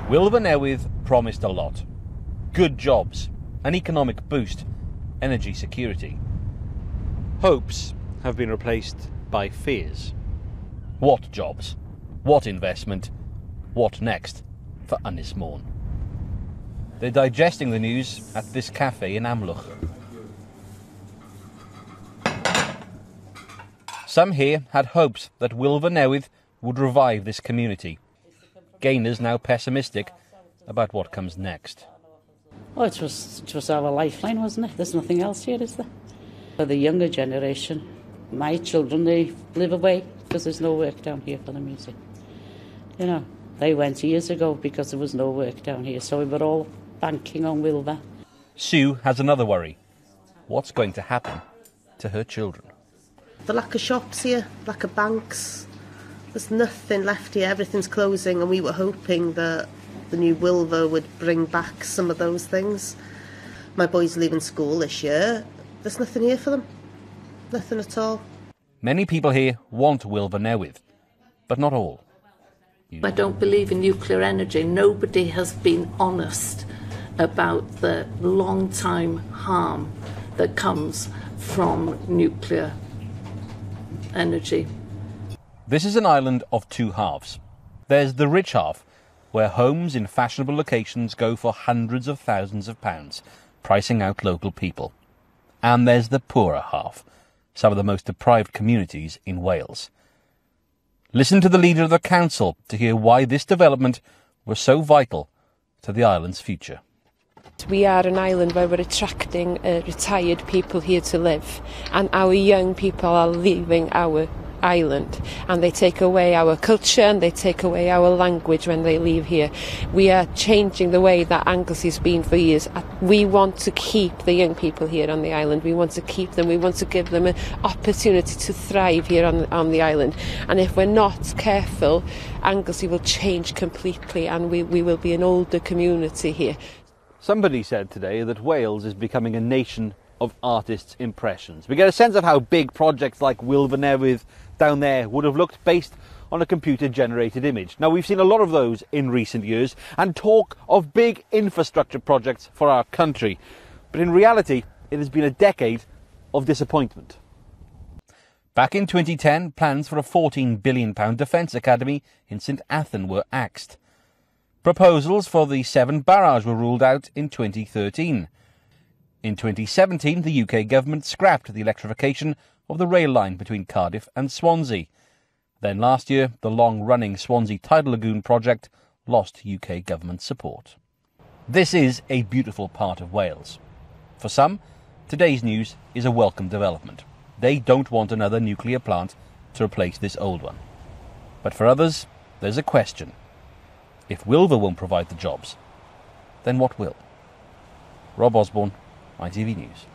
Wylfa Newydd promised a lot. Good jobs, an economic boost, energy security. Hopes have been replaced by fears. What jobs? What investment? What next for OSBORNE? They're digesting the news at this cafe in Amlwch. Some here had hopes that Wylfa Newydd would revive this community. GAYNOR's now pessimistic about what comes next. Well, it was our lifeline, wasn't it? There's nothing else here, is there? For the younger generation, my children, they live away because there's no work down here for them, you see. You know, they went years ago because there was no work down here, so we were all banking on Wylfa. Sue has another worry. What's going to happen to her children? The lack of shops here, lack of banks. There's nothing left here, everything's closing, and we were hoping that the new Wylfa would bring back some of those things. My boy's leaving school this year. There's nothing here for them. Nothing at all. Many people here want Wylfa Newydd, but not all. I don't believe in nuclear energy. Nobody has been honest about the long-time harm that comes from nuclear energy. This is an island of two halves. There's the rich half, where homes in fashionable locations go for hundreds of thousands of pounds, pricing out local people. And there's the poorer half, some of the most deprived communities in Wales. Listen to the leader of the council to hear why this development was so vital to the island's future. We are an island where we're attracting retired people here to live, and our young people are leaving our island, and they take away our culture and they take away our language when they leave here. We are changing the way that Anglesey's been for years. We want to keep the young people here on the island. We want to keep them. We want to give them an opportunity to thrive here on the island. And if we're not careful, Anglesey will change completely, and we will be an older community here. Somebody said today that Wales is becoming a nation of artists' impressions. We get a sense of how big projects like Wylfa Newydd down there would have looked based on a computer-generated image. Now, we've seen a lot of those in recent years and talk of big infrastructure projects for our country. But in reality, it has been a decade of disappointment. Back in 2010, plans for a £14 billion defence academy in St Athan were axed. Proposals for the Severn barrage were ruled out in 2013. In 2017, the UK government scrapped the electrification of the rail line between Cardiff and Swansea. Then last year, the long-running Swansea Tidal Lagoon project lost UK government support. This is a beautiful part of Wales. For some, today's news is a welcome development. They don't want another nuclear plant to replace this old one. But for others, there's a question. If Wylfa won't provide the jobs, then what will? Rob Osborne, ITV News.